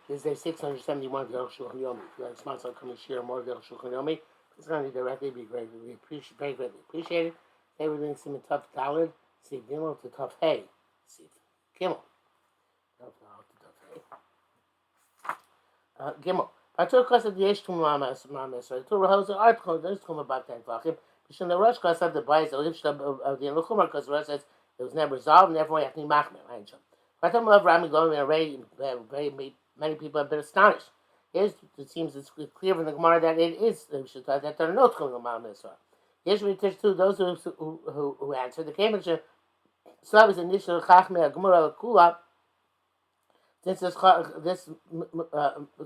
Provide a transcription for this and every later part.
This is day 671 of the Arukh HaShulchan Yomi. If you like sponsor coming share more of the Arukh HaShulchan Yomi, it's going to be directly be greatly very greatly appreciated. Everything seeming tough Dalid, see Gimel to tough Hay, see Gimel. Gimel. Patur Kosav Yesh Tum Mamas. So the Torah holds an article. There's Tum about 10 Vachim. Bishon the Rosh Kosav the Bayis the Lifshta of the Eluchumar because the Rosh says it was never resolved and therefore you have to be Machmer. Patur Love Rami Glowing already many people have been astonished. It seems it's clear from the Gemara that it is that there are no Tchum Mamas. Here's what it teaches to those who answer. The Cambridge Slav is initial Chachme Gemara Kula. Since this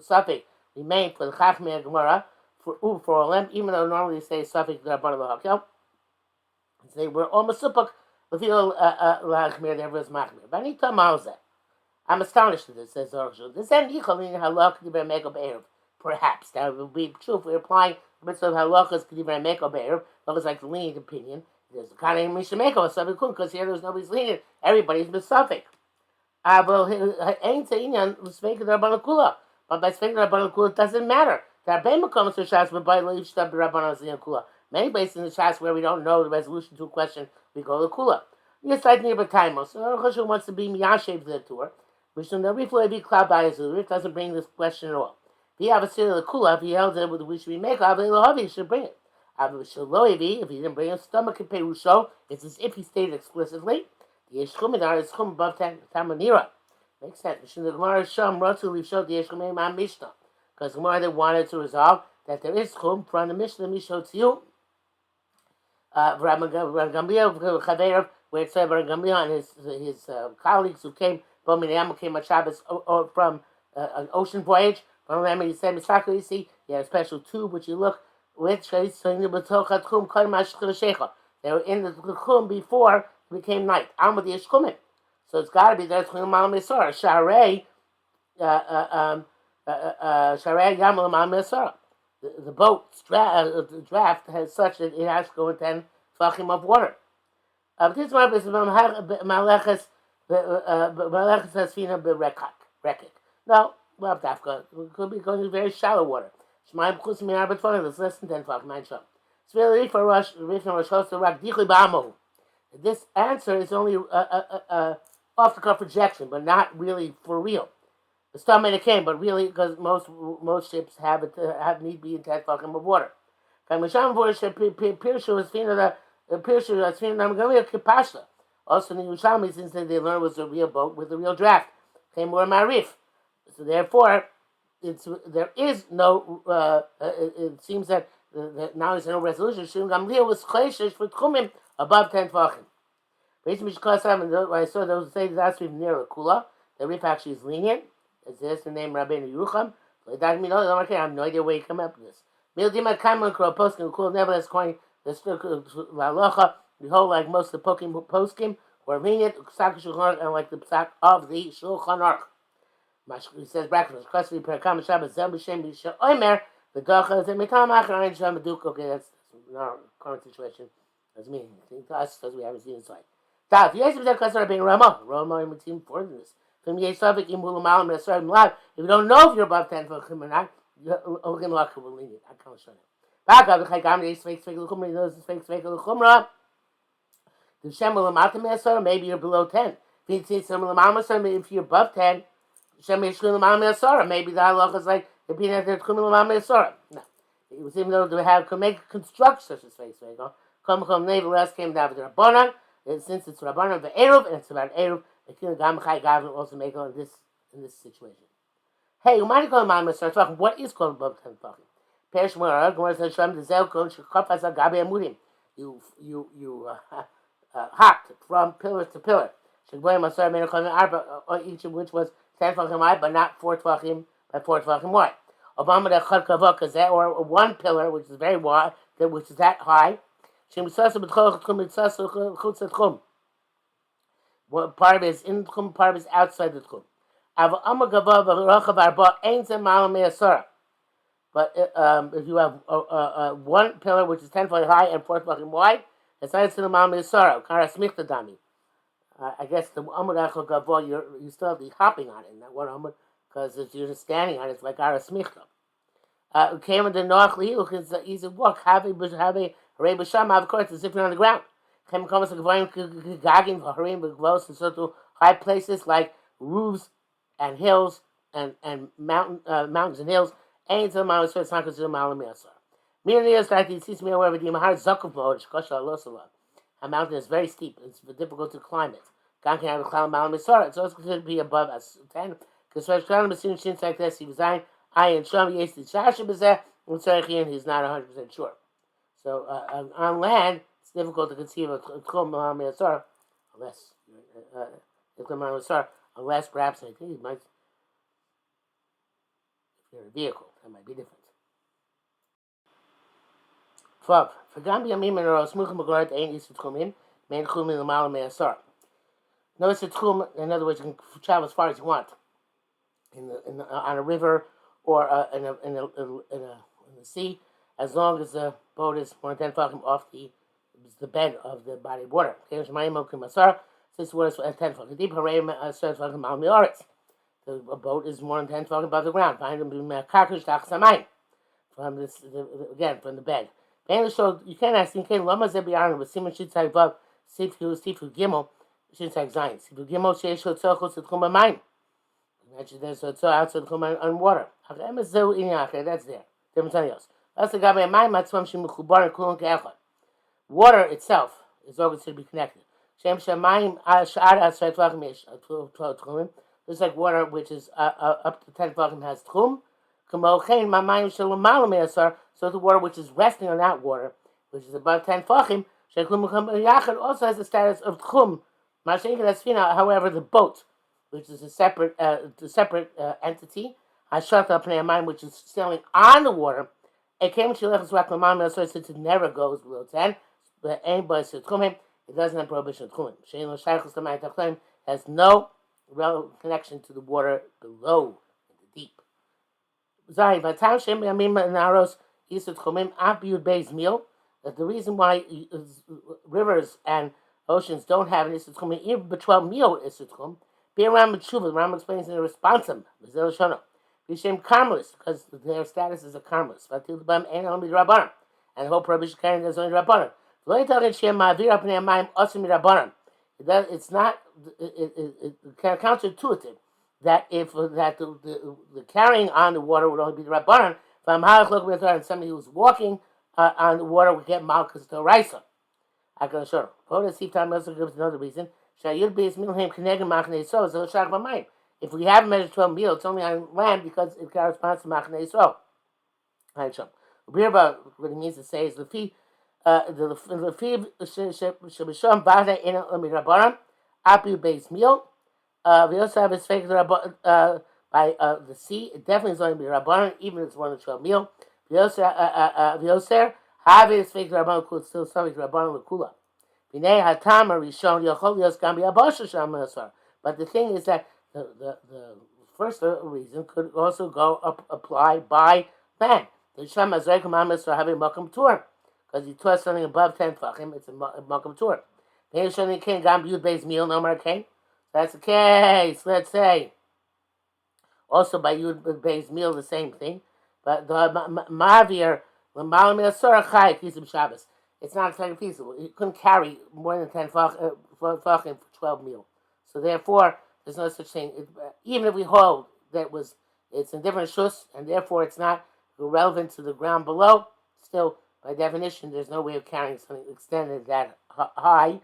suffix remained for the Chachmei Gemara for Olem, even though normally they say suffix the Rabban L'Hakel, they were almost suppak l'fil l'Chachmei there was Machmir. But Anita Malzeh, I'm astonished at this. Says Arukh HaShulchan. This end Yichalin Halach K'divrei Mekel Be'erev. Perhaps that would be true if we're applying the mitzvah of halachas K'divrei Mekel Be'erev. That was like the lenient opinion. There's a kind of Mishnah Mekel suffix because here there's nobody's lenient. Everybody's been suffix. But by speaking Rabban Kula, it doesn't matter. There are many makomos for Shas, but by leave Shtab Rabban Kula. Many places in the Shas where we don't know the resolution to a question, we go to Kula. Yes, like near Bataimo. So Arukh HaShulchan wants to be Miyashev to the tour, which the Rifle be cloud by his It doesn't bring this question at all. If he have a seal of the Kula, if he held it with which we make, he should bring it. If he didn't bring it, stomach and Perusho, it's as if he stated explicitly. The Yeshchumidar is chum above Tamanira. Makes sense. The Gemara Sham Ratzu leave showed the Yeshchumim on Mishnah. Because the Gemara they wanted to resolve that there is chum from the Mishnah Mishnah Tziyu. Gamliel Chaveirav, where it said Gamliel and his colleagues who came from Minayam came on Shabbos from an ocean voyage. From them he said Misaka, you see, he had a special tube which you look which they were in the chum before became night. Alma the Yeshchumim. So it's got to be there. Tchum Mal Mesor. Sharei Yamal Mal Mesor. The boat's draft has such that it has to go in 10 tefachim of water. This one is Malechus Hasfina Berekik. No, well, Dafka could be going to very shallow water. Shemaim Chus Minar Betfonim. It's less than 10 tefachim. Nine shom. Sveli for Rosh Hosta Rak Dichui Ba'amohu. This answer is only off-the-cuff rejection, but not really for real. The stomach it came, but really because most ships have need to be in 10 tefachim of water. Also, in the Yerushalmi, since they learned it was a real boat with a real draft, came more marif. So therefore, there is no. It seems that now there's no resolution. Shum Gamliel was chayshish for tchumim above 10 tefachim. Basically, I saw those say that's near a kula. The rif actually is lenient. It's this the name Rabbeinu Yerucham. So it doesn't mean I have no idea where you come up with this. Mildima Kaman Kro Poskim Kula nevertheless coin the Lalocha. Behold, like most of the poskim were lenient, Psak Shulchan and like the Psak of the Shulchan Aruch. He says brackets Kosli Perakam Shabbat Zel B'Shem B'Shem Omer the Docha is a Mitam Achar Ein Shem B'Duk. Okay, that's our current situation. That's meaning to us because we haven't seen inside. If you team for this. If you don't know if you're above 10 for or not, you're will leave it. I can't show you. Back up the maybe you're below 10. If you're above 10, maybe the halach is like no. It was even though they could make construct such a space. Come nevertheless came down to the Rabbanan. Since it's Rabbanan ve'eruv and it's about eruv, the Kila Gamachai Gavin also make on in this situation. Hey, you might call my start talking. What is called above 10 tefachim? Perish Gemara, Gemara says Shem the Zelkon Shekaf as a Gabi Amudim. You hopped from pillar to pillar. Shekboy Masar Menachon Arba, each of which was 10 tefachim high, but not 4 tefachim by 4 tefachim wide. Obama the Chad Kavok or one pillar which is very wide, which is that high. One part of it is in the tchum, part of it is outside the tchum. But if you have one pillar which is 10 feet high and 4 feet wide, it's not in the mal me'asara. Karasmichta dami. I guess the amud achol gavol, you still have the hopping on it. And that one amud because if you're just standing on it, it's like arasmichta. Came into Noach Lihuk is an easy walk. Have a Harei B'Sham, of course, as if you're on the ground. Came comes to Gagin, Harim, B'Gvos, and so to high places like roofs and hills and mountains and hills. Ain't so much so it's not considered Malam Yasar. Meaning is that it sees me wherever the Mahar Zakov Mode, Shkosha Alosala. A mountain is very steep, it's difficult to climb it. Gankin have a cloud Malam Yasar, it's also considered to be above us 10. Because when Shkran Masin Shins like this, he was dying. I and Sham Yes the Shasha Bazeh, and Sarkian, he's not 100% sure. So on land, it's difficult to conceive of Tchum Malam Yasar, unless perhaps I think it might, if you're a vehicle, that might be different. Fav, for Gambi Amim and Ros Mukham Magard ain't is Tchumin, main Tchumin the Malam Yasar. No, it's a Tchum, in other words, you can travel as far as you want on a river or in the sea, as long as the boat is more than 10 feet off the bed of the body of water. Since the water is 10 feet deep, the boat is more than 10 feet above the ground. From this again from the bed. So you can't ask Lama Zebian with Simon Shitzai Vav, Sifu Gimel, Shitzai Zion. Sifu Gimel Shesho Tzokos at Kuma Mine. Imagine there's a outside the on water. That's there. Different something else. That's the Gabi Mine Matzvam Shimukubar and Kulun Keachot. Water itself is always to be connected. Shem Shemaim Sha'ar Asrat Vachim Yesh 12 Tchumim. Just like water which is up to 10 Vachim has Tchum. Kamochein Mamayim Shalom Malam Yasar. So the water which is resting on that water, which is above 10 Vachim, Sheklum Yachad also has the status of Tchum. However, the boat, which is a separate entity, Hashata Pnei Amayim, which is sailing on the water, it came to Lechus Rak Mamayim Yasar since it never goes below 10. But anybody says Tchumim, it doesn't have prohibition of Tchumim. Shein Lo Shaychus L'Mayim Tachlim has no connection to the water below in the deep. Zai Vatam Shem Yamim Naros Yisud Tchumim Abiud Beis Mil. That the reason why rivers and oceans don't have an Yisud Tchumim, even B12 Mil Yisud Tchum, be around B'tshuva. The Ram explains in the responsum. B'zel Shono. B'shem Carmelists, because their status is a Carmelist. Vatil B'am Ein Elam B'Rabbanan, and the whole prohibition carrying is only Rabbanan. It's not counterintuitive that if the carrying on the water would only be the Rabbanan. And somebody who's walking on the water would get Malchus to Raisa. I can assure you. Time also gives another reason. If we have measured 12 meal, it's only on land because it corresponds to Machne Yisrael. What he means to say is the fee. The Shabisham Bada in Mirabaram, Api Beis Mil. We also have his fake by the sea. It definitely is only Mirabaram, even if it's 1 to 12 mil. We also have his fake Rabban could still subject Rabban Lakula. Vinay Hatam Rishon Yocholios Gambi Abasha Sham Nasar. But the thing is that the first reason could also apply by man. The Sham Azrei Kamamas are having Makam Tour. Because you toss something above 10 Fachim, it's a Makam Tour. Maybe something can't Gam Yud Beis Mil, no more cane. That's the case, let's say. Also by Yud Beis Mil, the same thing. But the Mavir, L'Malam Yasor Chai, Kisib Shabbos. It's not like feasible. You couldn't carry more than 10 Fachim for 12 mil. So therefore, there's no such thing. Even if we hold that it's in different shus, and therefore it's not relevant to the ground below, still, by definition, there's no way of carrying something extended that high.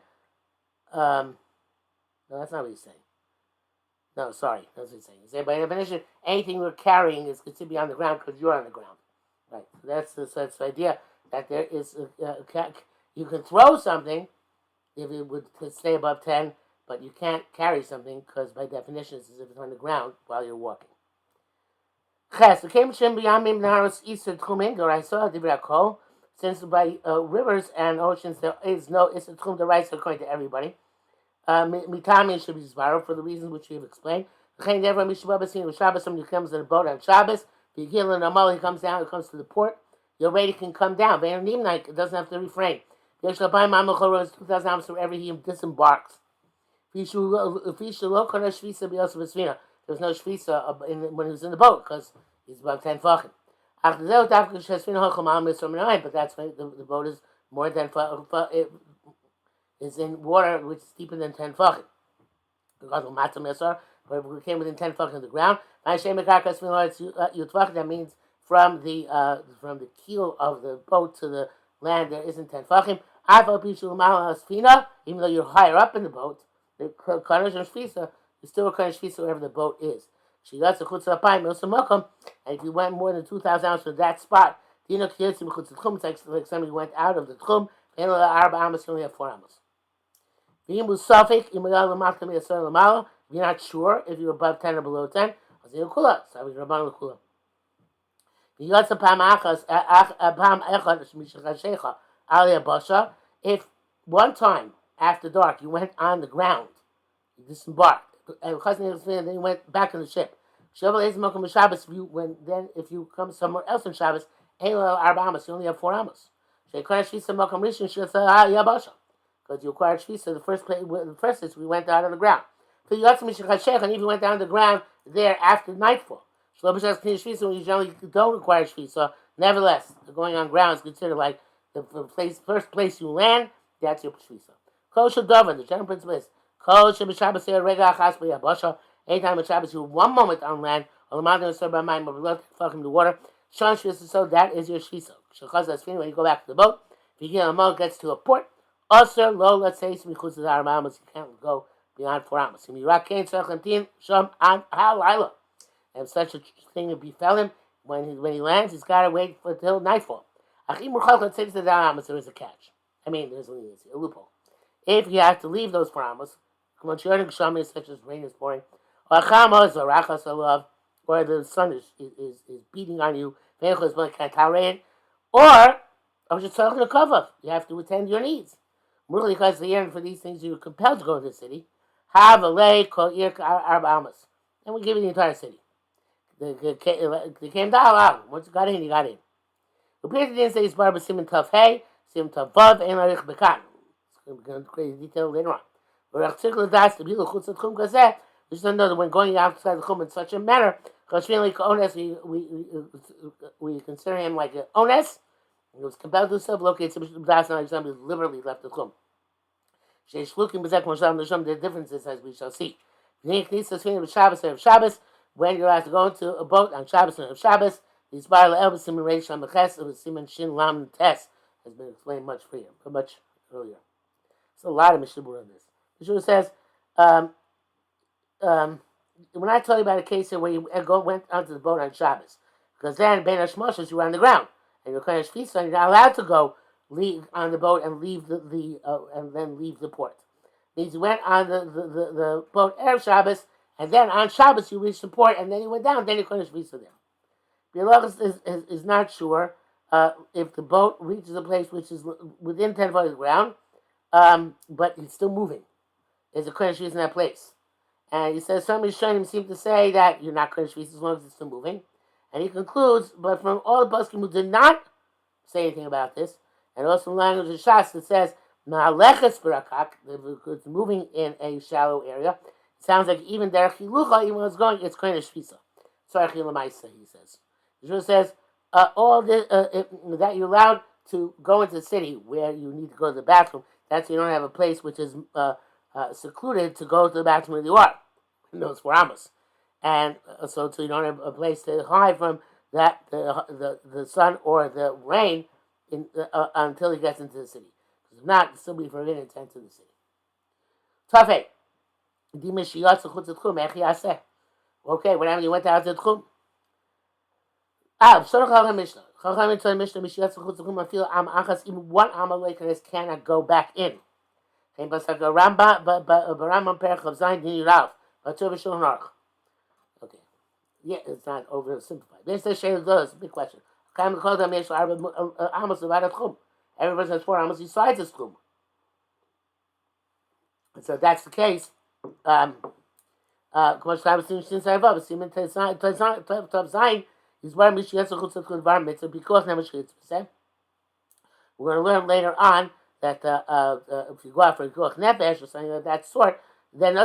No, that's not what he's saying. No, sorry, that's what he's saying. He's saying by definition, anything we're carrying is considered to be on the ground because you're on the ground. Right. So that's the idea that there is you can throw something if it would stay above 10, but you can't carry something because by definition it's as if it's on the ground while you're walking. Since by rivers and oceans there is no Tchum D'Oraisa according to everybody. Mitami should be Zbaro for the reasons which we have explained. Somebody comes in a boat on Shabbos, he comes down, he comes to the port, your rate can come down. It doesn't have to refrain. It doesn't have to wherever he disembarks. there was no shvisa when he was in the boat because he's above 10 tefachim. But that's why the boat is more than it is in water which is deeper than 10 tefachim. Because but if we came within 10 tefachim of the ground, that means from the keel of the boat to the land there isn't 10 tefachim. Even though you're higher up in the boat, the Kodesh and Shvisa, you still a Kodesh Shvisa wherever the boat is. And if you went more than 2,000 hours from that spot, it's like somebody went out of the Tchum, you only have 4 amos. If you're not sure if you're above 10 or below 10, if one time after dark you went on the ground, you disembarked, and then you went back in the ship. If you come somewhere else in Shabbos, you only have 4 amos. Because you acquired shvisa the first place we went out on the ground. So you and even went down the ground there after nightfall. When you generally don't acquire shvisa, nevertheless, going on ground is considered like the first place you land. That's your shvisa. The general principle is anytime in Shabbos you 1 moment on land, or the water, so that is your shvisa. When you go back to the boat, if you get a boat gets to a port, also low, let's say, you can't go beyond 4 amos. And such a thing would befell him when he lands, he's got to wait until nightfall. There is a catch. There's a loophole. If you have to leave those 4 amos, such as rain is pouring, or the sun is beating on you, or you have to attend your needs. Because the year for these things you're compelled to go to the city. And we give you the entire city. They came down. Once you got in, you got in. The period didn't say it's bar b'simin tov hey, simin tov vav, and arich bekan. It's going to create detail later on. But we just don't know that when going outside the chum in such a manner, because we consider him like an ones. He was compelled to self locate somebody deliberately left the chum. The differences as we shall see. When you're allowed to go into a boat on Shabbos and Shabbos, these Siman Reish Ches of Siman Shin Lam Tes has been explained much earlier. So a lot of Mishnah on this. Mishnah says, when I tell you about a case here where you went onto the boat on Shabbos, because then Ben Hashmoshes you were on the ground, and you're kind of shvisa, and you're not allowed to go leave on the boat and leave and then leave the port. It means you went on the boat Erev Shabbos, and then on Shabbos you reached the port, and then you went down, then you're kind of shvisa there. Biologist is not sure if the boat reaches a place which is within 10 feet of the ground, but it's still moving. There's a Kodesh in that place. And he says, some Rishonim seem to say that you're not Kodesh as long as it's still moving. And he concludes, but from all the poskim who did not say anything about this, and also in language of Shas that says, Ma'aleches Barakak, it's moving in a shallow area, it sounds like even Derech Hilucha, even when it's going, it's Kodesh Shvisa. Tzarech Yilamaisa, he says. The Shul says, all this, that you're allowed to go into the city where you need to go to the bathroom, that's you don't have a place which is secluded to go to the bathroom where you are. Those 4 amos. And so you don't have a place to hide from that the sun or the rain until he gets into the city. Because if not, it's still be forbidden to enter the city. Tafei. Okay, what happened? You went out to the Tchum. Chachamim told Mishnah, even 1 amalek cannot go back in. Okay. Yeah, it's not oversimplified. This is a big question. Every person has 4 amos besides the tchum. And so that's the case. We're going to learn later on that if you go out for a Ruach Nefesh or something of that sort, then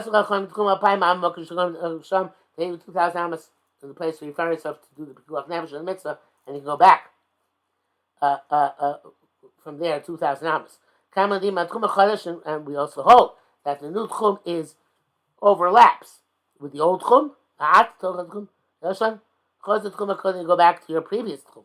they pay 2,000 amas in the place where you find yourself to do the pikuach nefesh and the mitzvah, and you can go back from there 2,000 amas. And we also hold that the new tchum is overlaps with the old tchum. You go back to your previous tchum.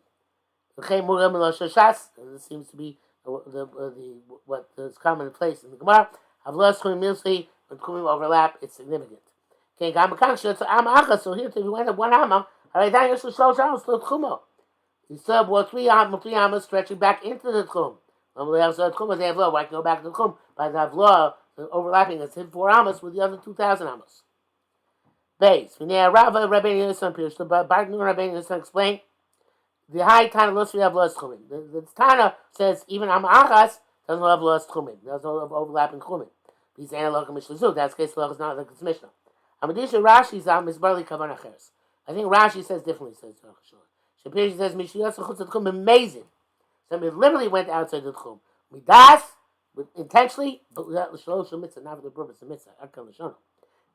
And this seems to be what is commonplace in the Gemara. When tchumim overlap, it's significant. So here, if you went up one amma, you still have three ammas stretching back into the tchum. They have law. Why can go back to the tchum? By the law, the overlapping is hit 4 ammas with the other 2,000 ammas. Base. Rava Rabbeinu Yisrael Pirush. The Bargnu Rabbeinu Yisrael explain the high Tana Los we have lost tchumim. The Tana says even amachas doesn't have lost tchumim. There's no overlapping tchumim. These analog mishlazu. That's the case. Is not like it's mishnah. Amadisha Rashi zam is barely kavan acheres. I think Rashi says differently. Says Arukh HaShulchan. Shapir says mishiyas chutz tchum amazing. Somebody literally went outside the tchum. Midas intentionally, but without the shalosh mitzvah, not for the purpose of mitzvah. Akal l'shonah.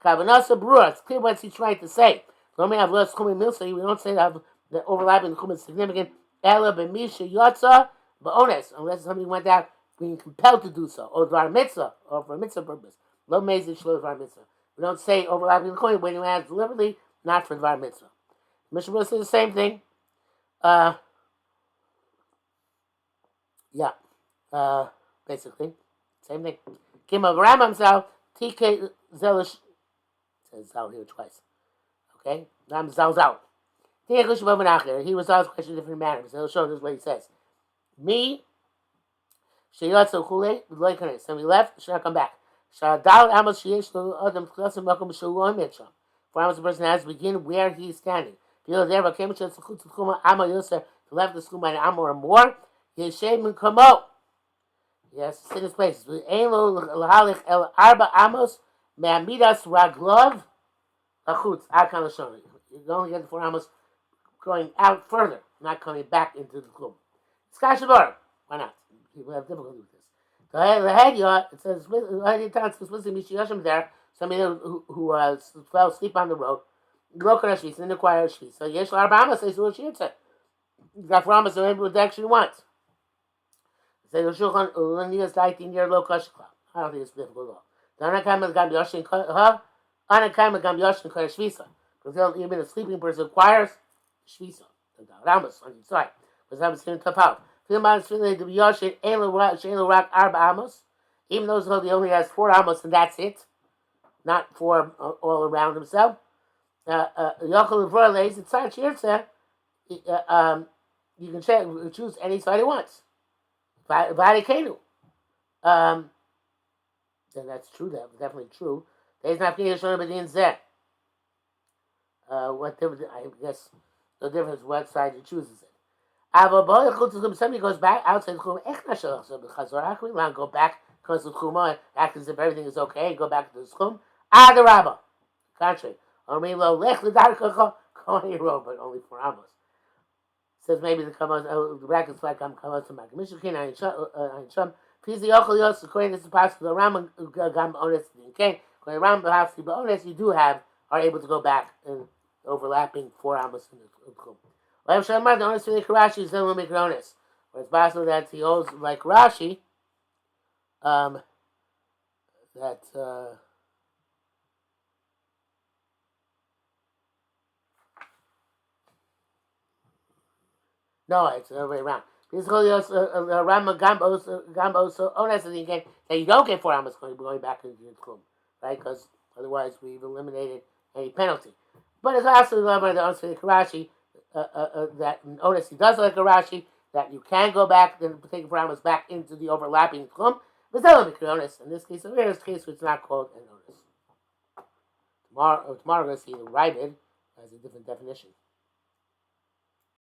Kavanasa brura. It's clear what he's trying to say. We don't say that the overlapping tchum is significant. Ela b'misha yotza ba'ones, unless somebody went out being compelled to do so, or dvar mitzvah, or for a mitzvah purpose. Lo mezid shlo dvar mitzvah. We don't say overlapping tchum when you add deliberately, not for dvar mitzvah. Mishnah says the same thing. Basically, same thing. Kim of Rambam Zal, TK Zelish, says Zal here twice. Okay? Ram Zal Zal. He was asked a question in a different manner. So he'll show this what he says. Me, Sheyatsu Kule, so we left, should not come back. Shadal Amos Sheyesh Adam Klasim Makom Shalom Mitcham. For Amos the person has to begin where he is standing. Feel there, but came to Tsukuma Amo Yosef, to left the school by an Amo or more. Yeshem and Kamo. Yes, sit in his place. L'halich el arba amos me'amidas raglov achutz akan l'shoni. You only get the 4 amos going out further, not coming back into the klum. Skashavar. Why not? People have difficulty with this. The head it says there. Somebody who fell asleep on the road. Local shvis in the choir shvis. So yesh arba amos says what she said. You got 4 amos, so maybe what the action wants. Say the Shulchan Ulanias 19-year low kashkla. I don't think it's difficult at all. The Anakam Gam Yoshin Anakam Gam Yoshin Kar Shvisa. Because even a sleeping person requires Shvisa. The Ramos on each side. Because I'm saying tough out. Filman Sfilay to Yoshin Shayla Rak Arba Amos. Even though he only has 4 Amos and that's it. Not 4 all around himself. Yochel Vorlays, it's such here, sir. You can choose any side he wants. Then that's true. That's definitely true. There's not being shown bedin zeh. What difference? I guess the difference what side you chooses it. Somebody goes back outside the chum. So go back because the chum act as if everything is okay and go back to the chum. The rabba. Contrary. Go on your road, but only 4 amos. Says maybe the brackets like I'm coming to Mak. Mishukin Ayin Please the Yochel Yos, according to this possible, the Ram Gam Ones, okay? When Ram Bahas, the Ones you do have are able to go back and overlapping 4 amos in the Kum. Well, Shamar, the Ones for the Rashi is then make Ronis. Where it's possible that he holds like Rashi, no, it's the other way around. This is Rama Gambos Ones again that you don't get 4 amos going back into the Kum, right? Because otherwise we've eliminated any penalty. But it's also the Ones for the Rashi that Ones he does like a Rashi that you can go back and take 4 amos back into the overlapping Kum. But still make Ones. In this case, there is a case where it's not called an Ones. Tomorrow we're going to see the Ravid has a different definition.